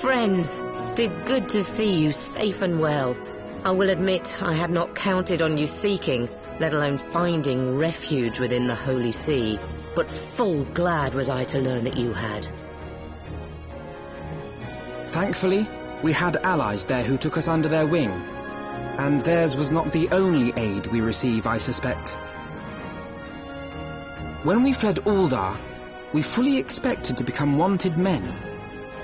Friends, 'tis good to see you safe and well. I will admit I had not counted on you seeking, let alone finding refuge within the Holy See, but full glad was I to learn that you had. Thankfully, we had allies there who took us under their wing, and theirs was not the only aid we receive, I suspect. When we fled Uldar, we fully expected to become wanted men,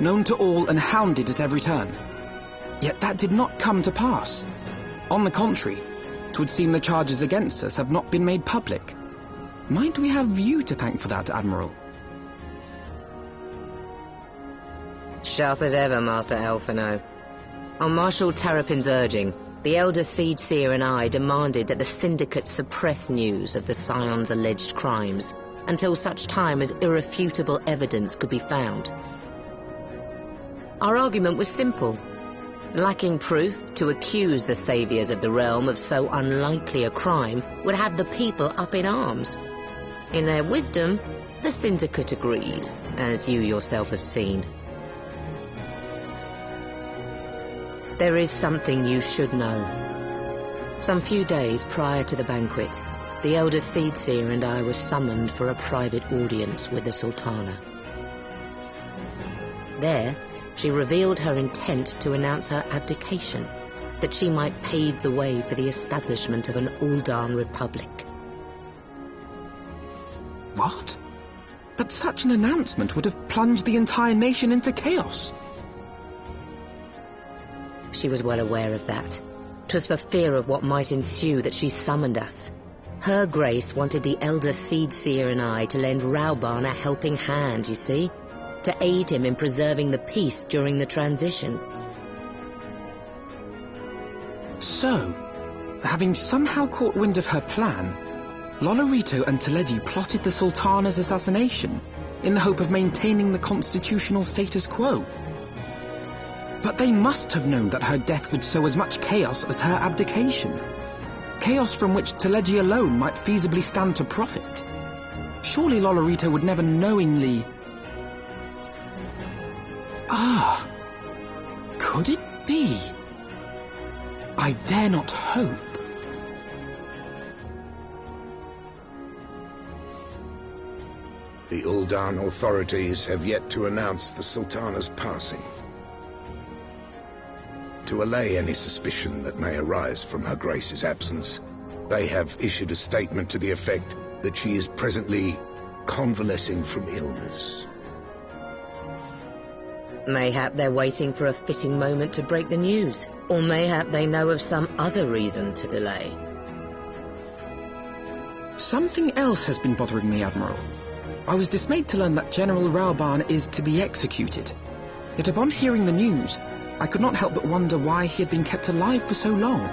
known to all and hounded at every turn. Yet that did not come to pass. On the contrary, 'twould seem the charges against us have not been made public. Might we have you to thank for that, Admiral? Sharp as ever, Master Alphino. On Marshal Terrapin's urging, the Elder Seed Seer and I demanded that the Syndicate suppress news of the Scion's alleged crimes until such time as irrefutable evidence could be found. Our argument was simple. Lacking proof, to accuse the saviors of the realm of so unlikely a crime would have the people up in arms. In their wisdom, the Syndicate agreed, as you yourself have seen. There is something you should know. Some few days prior to the banquet, the Elder Seedseer and I were summoned for a private audience with the Sultana. There, she revealed her intent to announce her abdication, that she might pave the way for the establishment of an Uldan Republic. What? But such an announcement would have plunged the entire nation into chaos. She was well aware of that. 'Twas for fear of what might ensue that she summoned us. Her Grace wanted the Elder Seedseer and I to lend Rauban a helping hand, you see, to aid him in preserving the peace during the transition. So, having somehow caught wind of her plan, Lolorito and Teleji plotted the Sultana's assassination in the hope of maintaining the constitutional status quo. But they must have known that her death would sow as much chaos as her abdication. Chaos from which Teleji alone might feasibly stand to profit. Surely Lolorito would never knowingly... Ah, could it be? I dare not hope. The Uldan authorities have yet to announce the Sultana's passing. To allay any suspicion that may arise from Her Grace's absence, they have issued a statement to the effect that she is presently convalescing from illness. Mayhap they're waiting for a fitting moment to break the news, or mayhap they know of some other reason to delay. Something else has been bothering me, Admiral. I was dismayed to learn that General Raoban is to be executed. Yet upon hearing the news, I could not help but wonder why he had been kept alive for so long.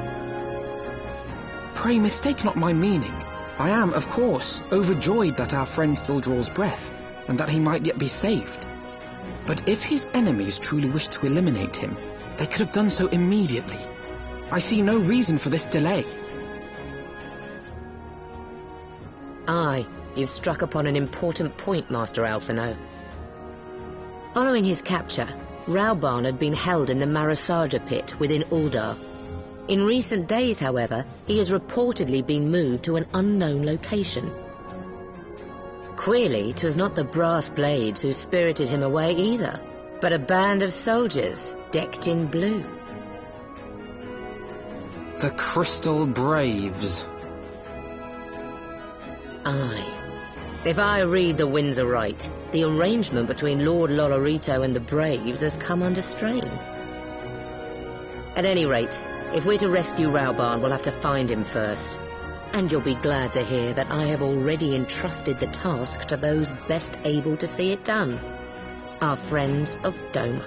Pray mistake not my meaning. I am, of course, overjoyed that our friend still draws breath, and that he might yet be saved. But if his enemies truly wished to eliminate him, they could have done so immediately. I see no reason for this delay. Aye, you've struck upon an important point, Master Alphino. Following his capture, Raoban had been held in the Marasaja pit within Uldar. In recent days, however, he has reportedly been moved to an unknown location. Queerly, 'twas not the brass blades who spirited him away either, but a band of soldiers decked in blue. The Crystal Braves. Aye. If I read the winds aright, the arrangement between Lord Lolorito and the Braves has come under strain. At any rate, if we're to rescue Raoban, we'll have to find him first. And you'll be glad to hear that I have already entrusted the task to those best able to see it done. Our friends of Doma.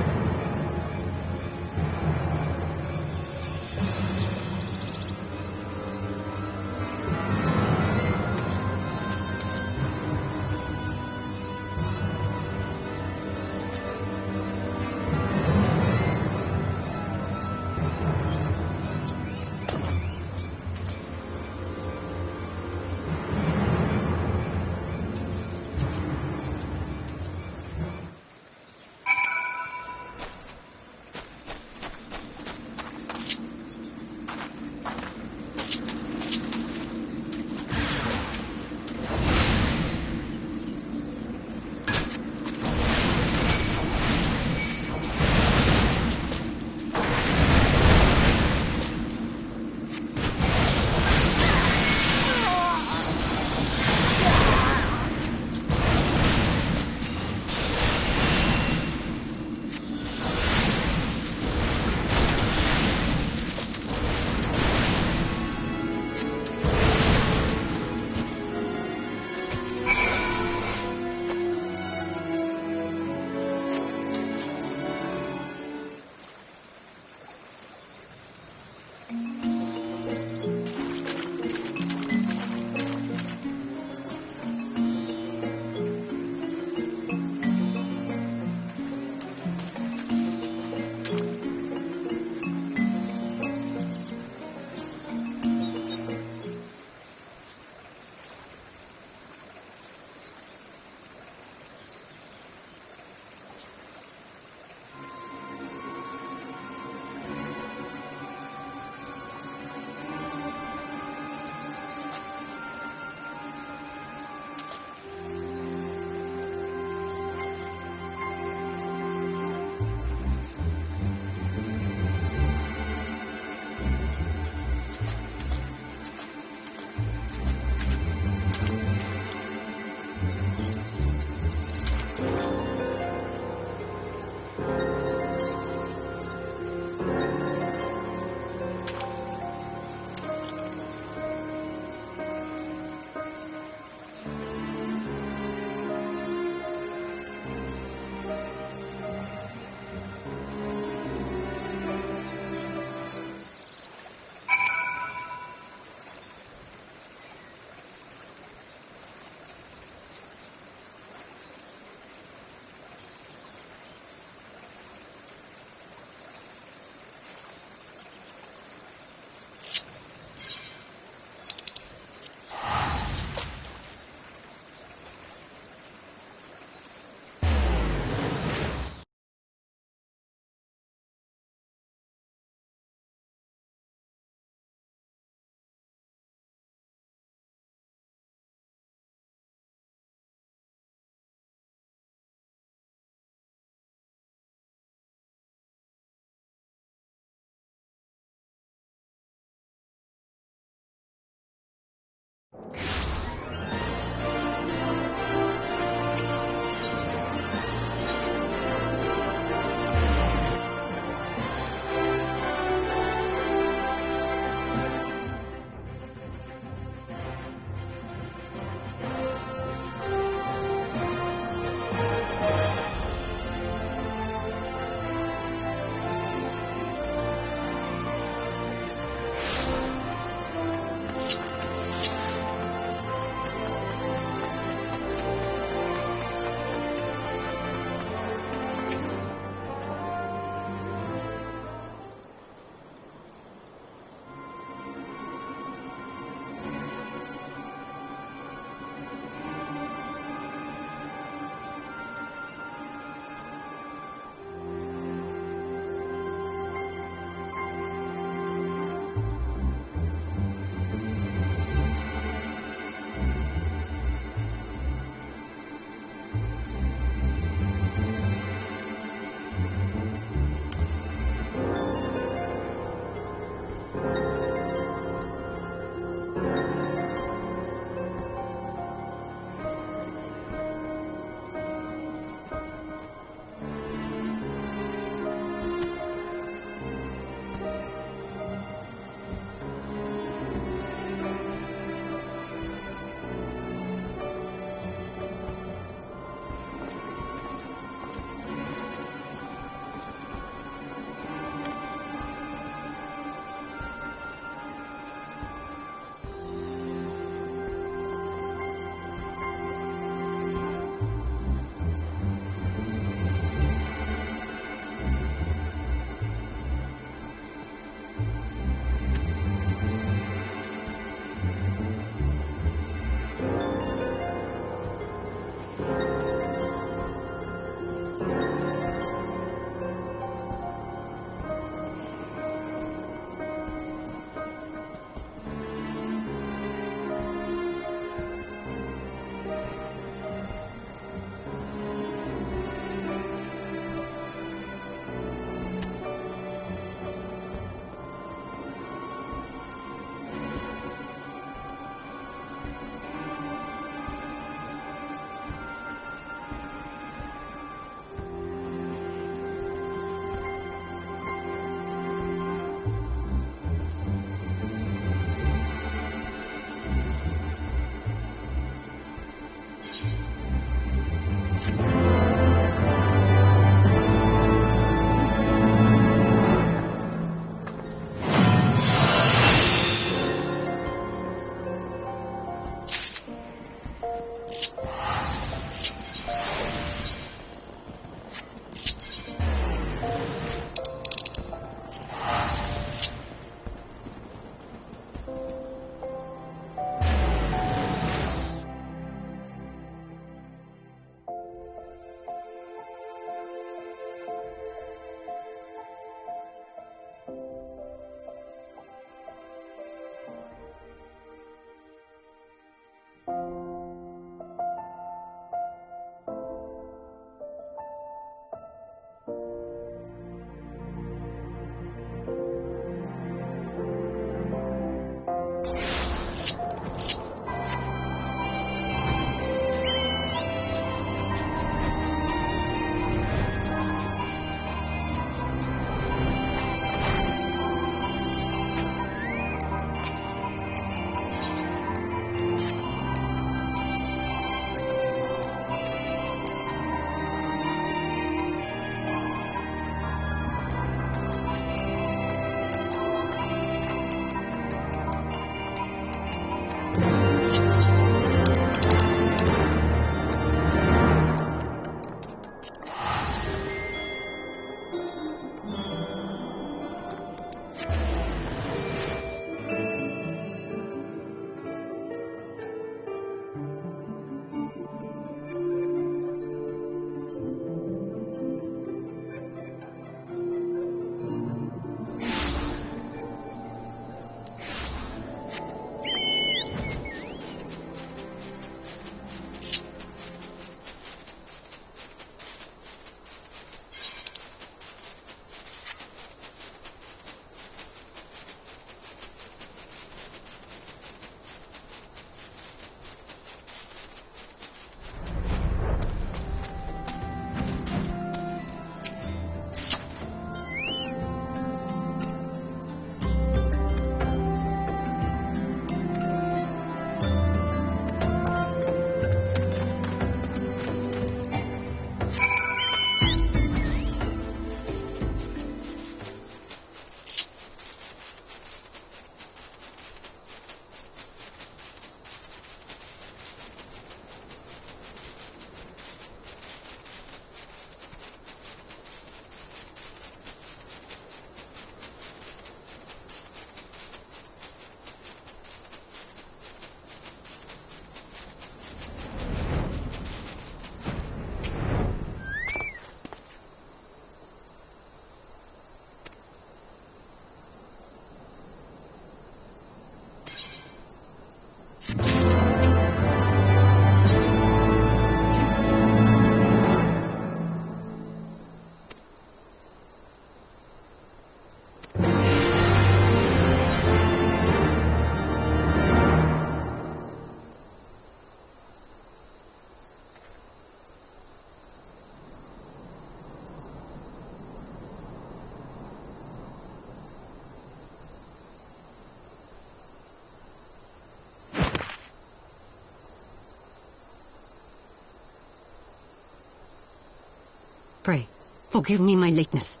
Pray, forgive me my lateness.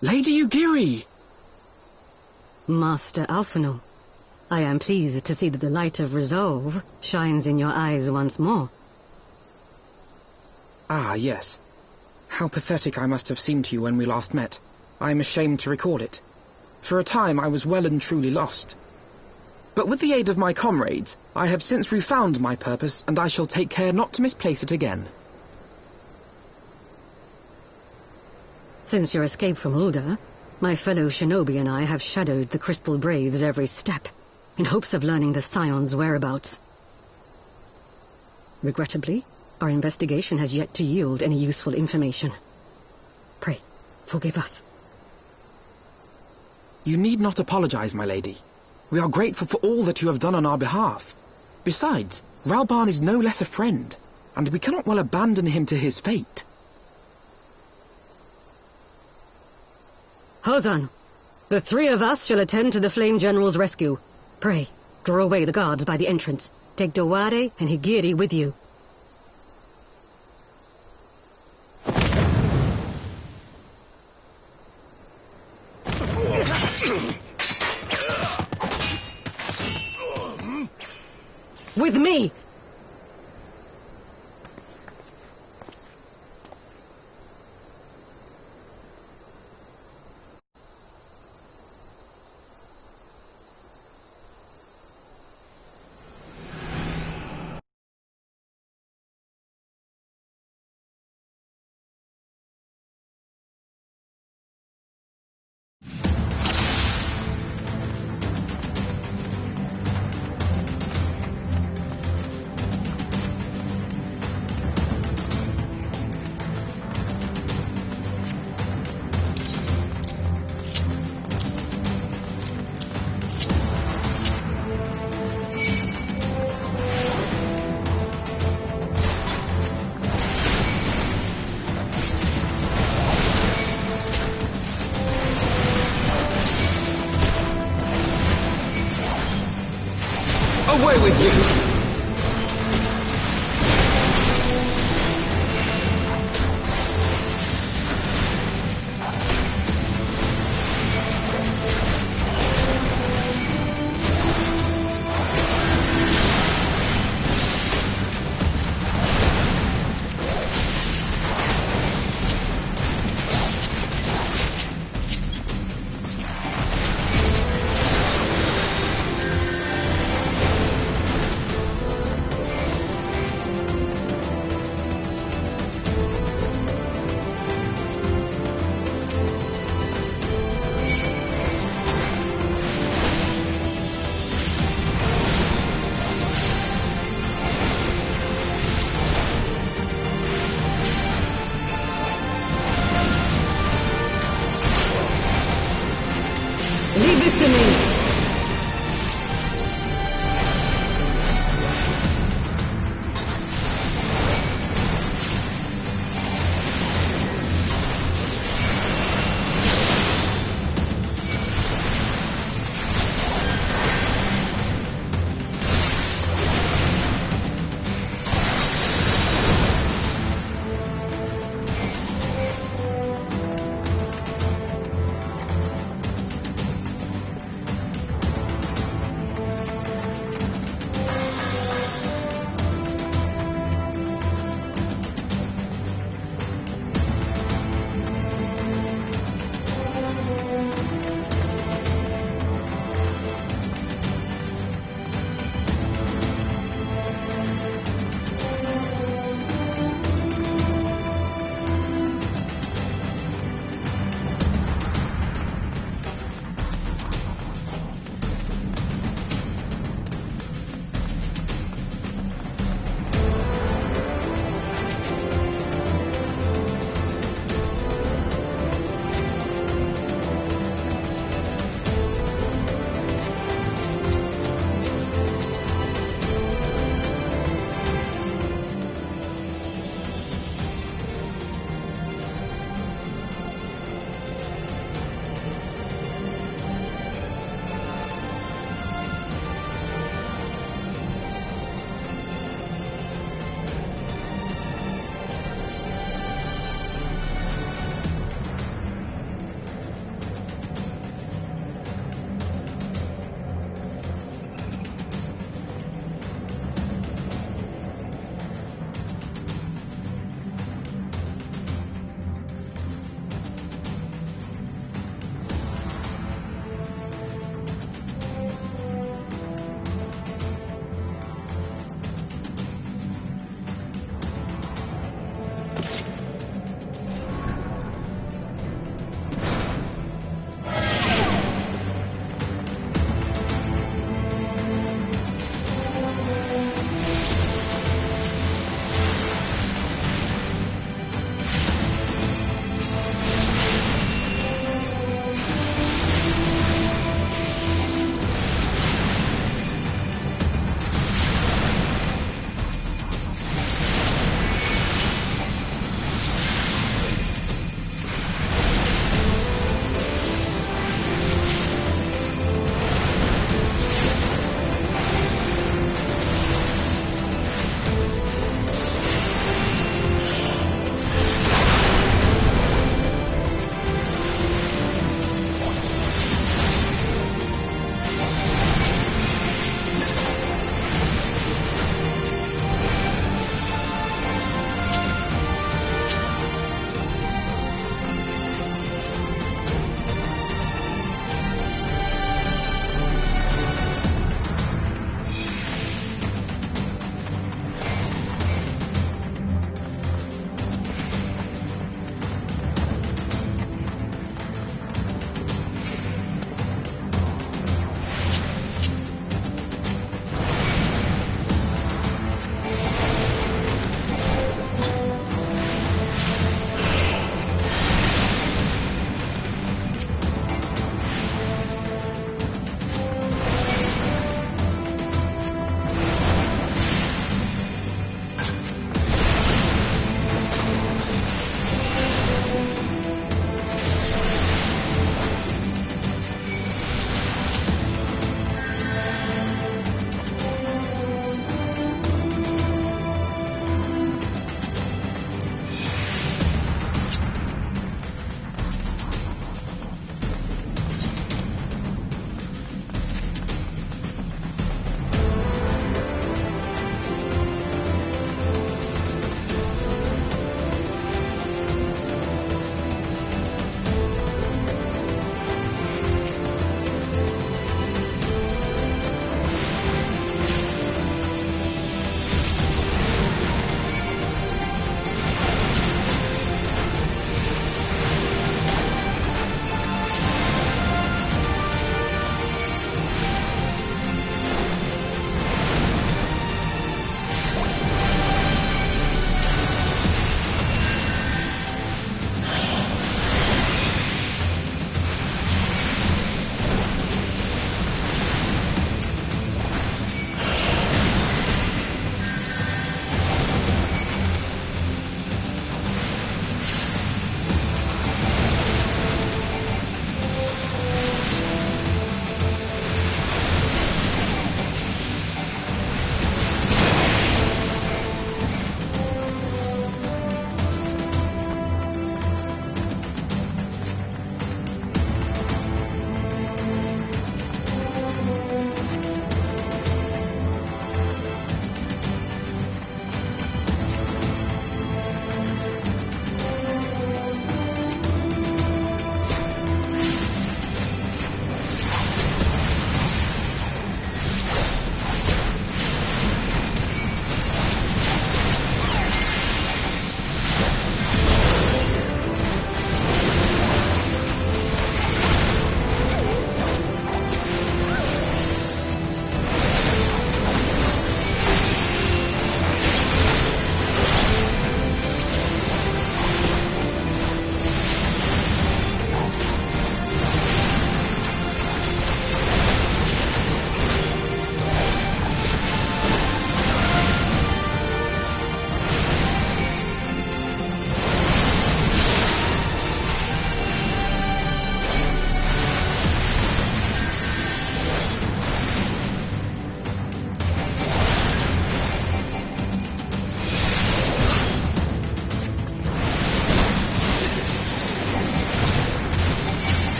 Lady Ugiri! Master Alphino, I am pleased to see that the light of resolve shines in your eyes once more. Ah, yes. How pathetic I must have seemed to you when we last met. I am ashamed to recall it. For a time I was well and truly lost. But with the aid of my comrades, I have since refound my purpose, and I shall take care not to misplace it again. Since your escape from Ulda, my fellow shinobi and I have shadowed the Crystal Braves every step, in hopes of learning the Scion's whereabouts. Regrettably, our investigation has yet to yield any useful information. Pray, forgive us. You need not apologize, my lady. We are grateful for all that you have done on our behalf. Besides, Ralban is no less a friend, and we cannot well abandon him to his fate. Hozan, the three of us shall attend to the Flame General's rescue. Pray, draw away the guards by the entrance. Take Dowade and Higiri with you. With me!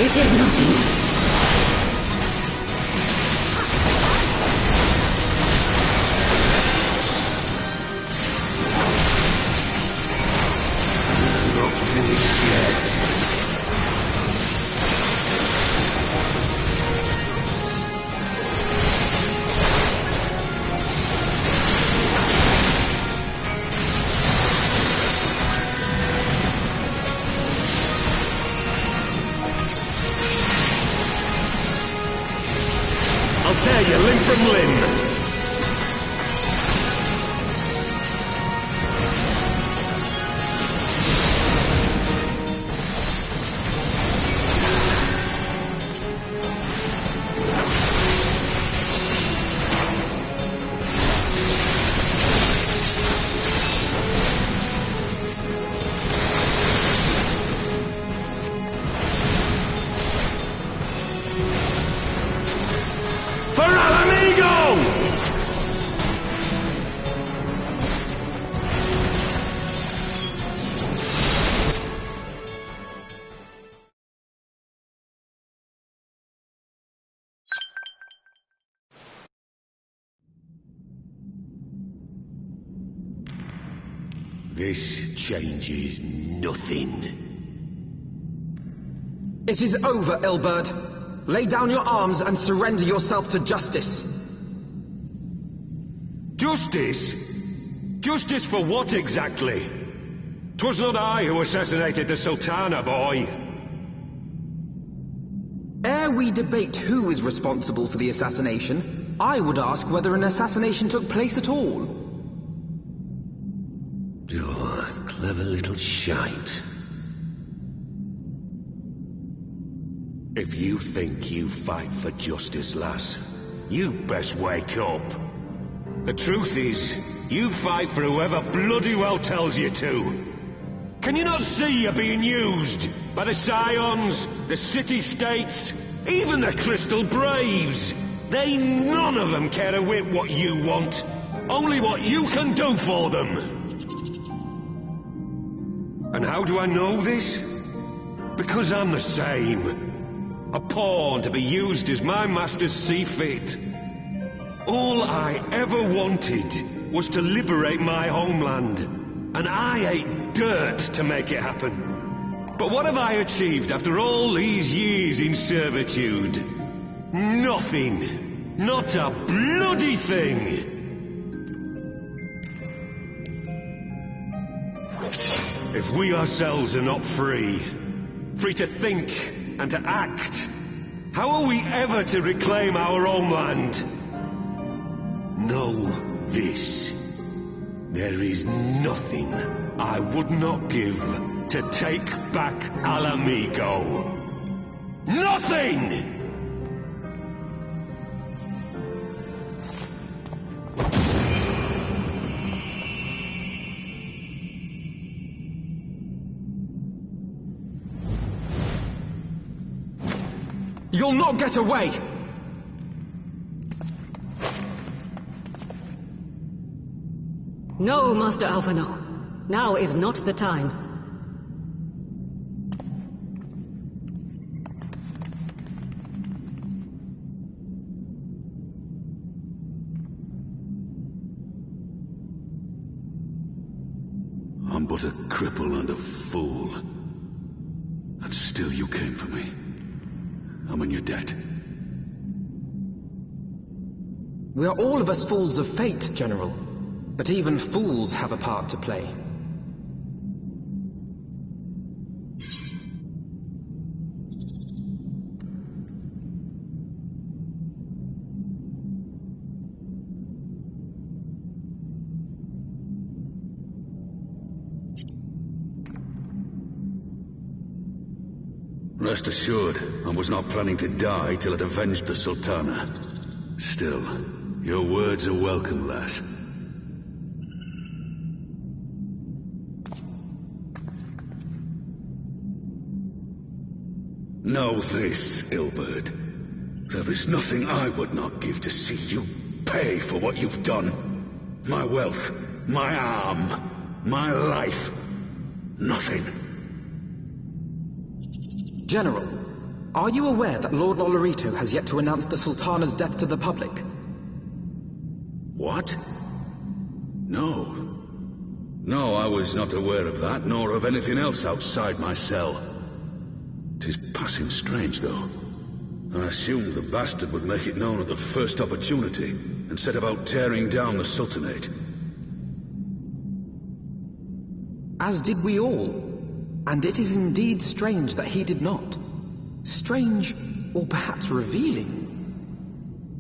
It is nothing. Tear you limb from limb. This changes nothing. It is over, Ilberd. Lay down your arms and surrender yourself to justice. Justice? Justice for what exactly? 'Twas not I who assassinated the Sultana, boy. Ere we debate who is responsible for the assassination, I would ask whether an assassination took place at all. Oh, clever little shite. If you think you fight for justice, lass, you best wake up. The truth is, you fight for whoever bloody well tells you to. Can you not see you're being used by the Scions, the city-states, even the Crystal Braves? They none of them care a whit what you want, only what you can do for them. And how do I know this? Because I'm the same. A pawn to be used as my masters see fit. All I ever wanted was to liberate my homeland, and I ate dirt to make it happen. But what have I achieved after all these years in servitude? Nothing. Not a bloody thing. If we ourselves are not free to think and to act, how are we ever to reclaim our homeland? Know this. There is nothing I would not give to take back Alamigo. Nothing! You'll not get away! No, Master Alphino. Now is not the time. I'm but a cripple and a fool. And still you came for me. I'm in your debt. We are all of us fools of fate, General. But even fools have a part to play. Rest assured, I was not planning to die till I'd avenged the Sultana. Still, your words are welcome, lass. Know this, Ilberd. There is nothing I would not give to see you pay for what you've done. My wealth, my arm, my life. Nothing. General, Are you aware that Lord Lolorito has yet to announce the Sultana's death to the public? What? No. No, I was not aware of that, nor of anything else outside my cell. 'Tis passing strange, though. I assumed the bastard would make it known at the first opportunity, and set about tearing down the Sultanate. As did we all. And it is indeed strange that he did not. Strange, or perhaps revealing.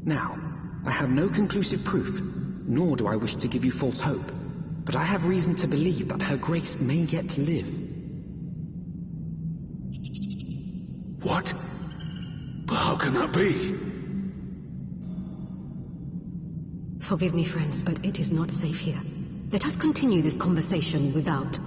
Now, I have no conclusive proof, nor do I wish to give you false hope, but I have reason to believe that Her Grace may yet live. What? But how can that be? Forgive me, friends, but it is not safe here. Let us continue this conversation without.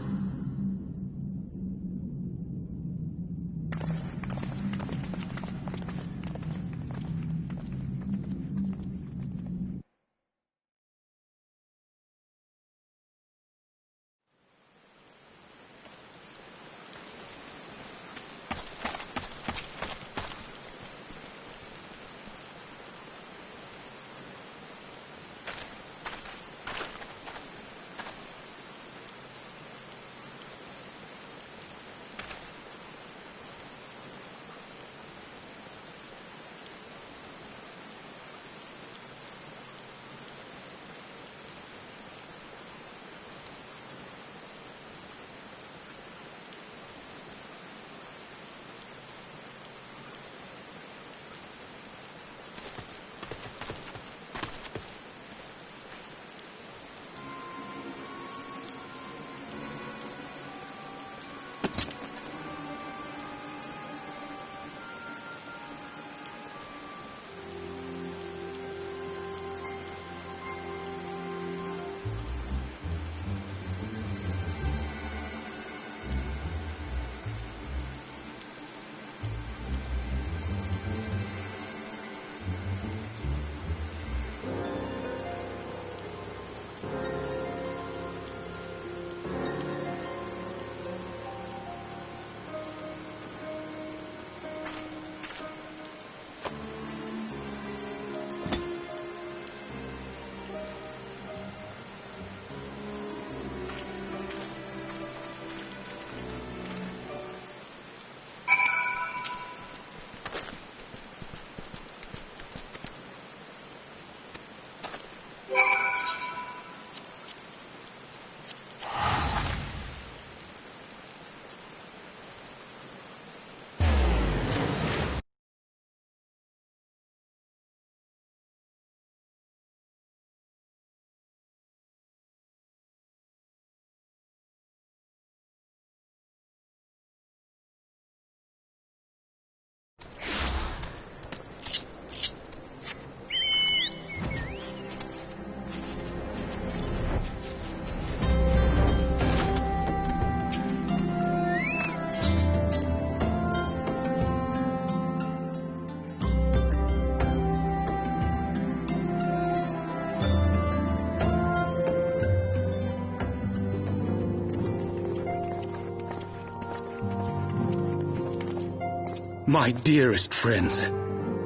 My dearest friends,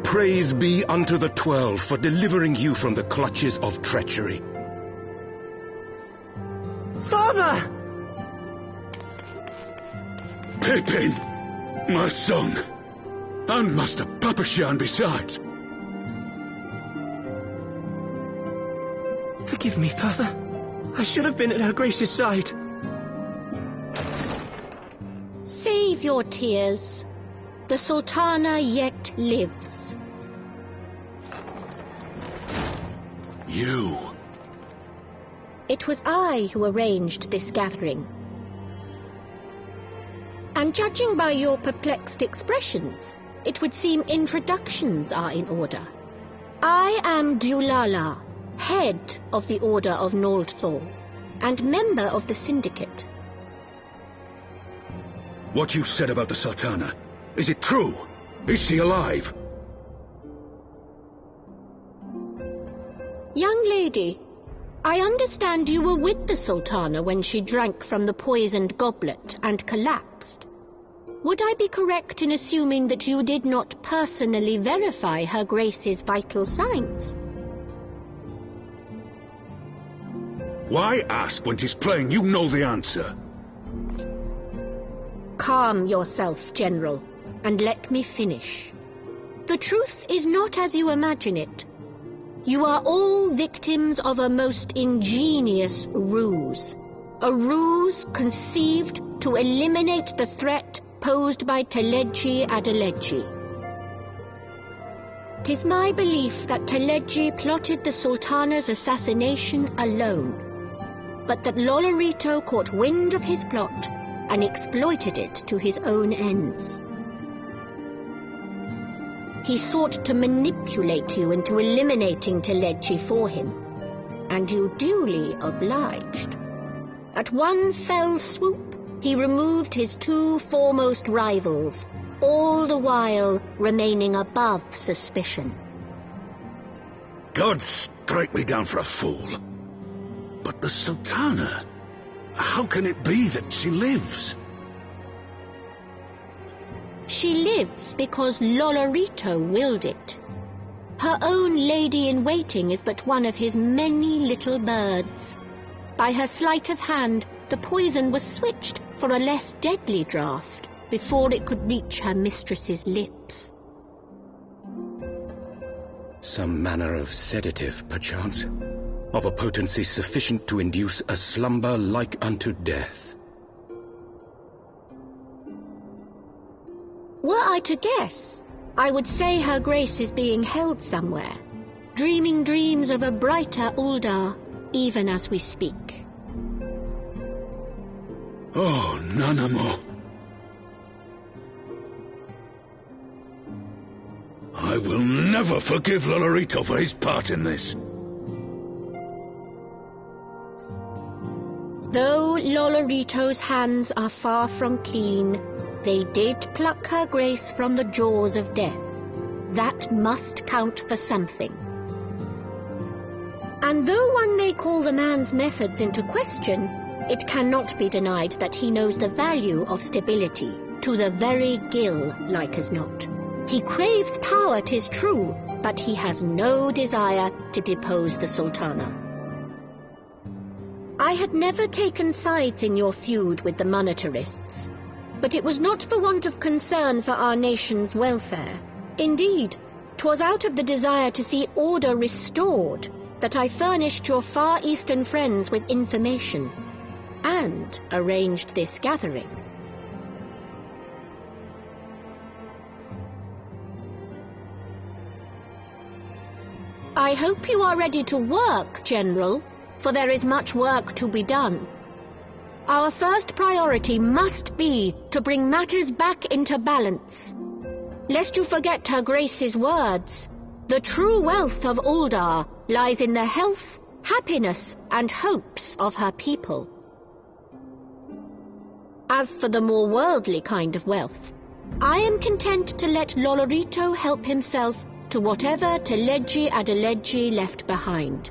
praise be unto the 12 for delivering you from the clutches of treachery. Father! Pippin! My son! And Master Papashan besides! Forgive me, Father. I should have been at Her Grace's side. Save your tears. The Sultana yet lives. You! It was I who arranged this gathering. And judging by your perplexed expressions, it would seem introductions are in order. I am Dulala, head of the Order of Noldthor, and member of the Syndicate. What you said about the Sultana, is it true? Is she alive? Young lady, I understand you were with the Sultana when she drank from the poisoned goblet and collapsed. Would I be correct in assuming that you did not personally verify Her Grace's vital signs? Why ask when 'tis plain you know the answer? Calm yourself, General, and let me finish. The truth is not as you imagine it. You are all victims of a most ingenious ruse. A ruse conceived to eliminate the threat posed by Teleji Adeleji. 'Tis my belief that Teleji plotted the Sultana's assassination alone, but that Lolorito caught wind of his plot and exploited it to his own ends. He sought to manipulate you into eliminating Teleji for him, and you duly obliged. At one fell swoop, he removed his two foremost rivals, all the while remaining above suspicion. God strike me down for a fool. But the Sultana, how can it be that she lives? She lives because Lolorito willed it. Her own lady-in-waiting is but one of his many little birds. By her sleight of hand, the poison was switched for a less deadly draught before it could reach her mistress's lips. Some manner of sedative, perchance, of a potency sufficient to induce a slumber like unto death. Were I to guess, I would say Her Grace is being held somewhere, dreaming dreams of a brighter Uldar, even as we speak. Oh, Nanamo. I will never forgive Lolorito for his part in this. Though Lolorito's hands are far from clean, they did pluck Her Grace from the jaws of death. That must count for something. And though one may call the man's methods into question, it cannot be denied that he knows the value of stability, to the very gill, like as not. He craves power, 'tis true, but he has no desire to depose the Sultana. I had never taken sides in your feud with the monetarists, but it was not for want of concern for our nation's welfare. Indeed, 'twas out of the desire to see order restored that I furnished your Far Eastern friends with information and arranged this gathering. I hope you are ready to work, General, for there is much work to be done. Our first priority must be to bring matters back into balance. Lest you forget Her Grace's words, the true wealth of Uldar lies in the health, happiness, and hopes of her people. As for the more worldly kind of wealth, I am content to let Lolorito help himself to whatever Teleji Adeleji left behind.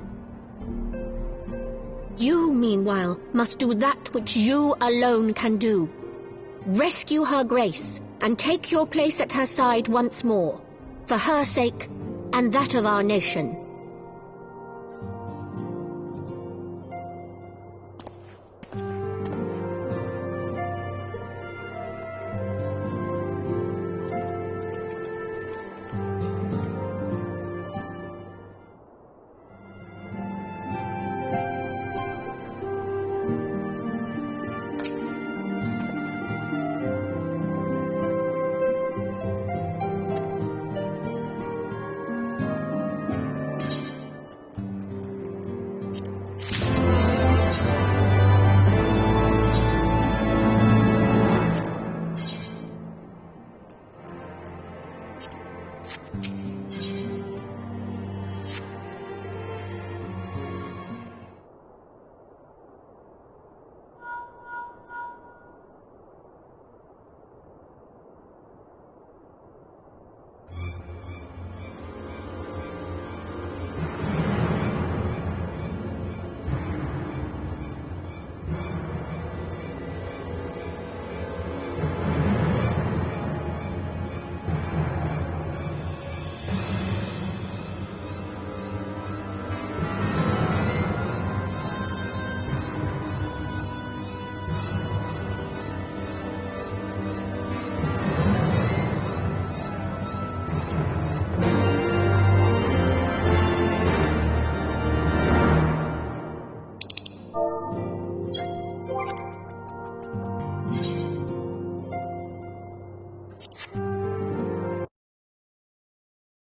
You, meanwhile, must do that which you alone can do. Rescue Her Grace and take your place at her side once more, for her sake and that of our nation.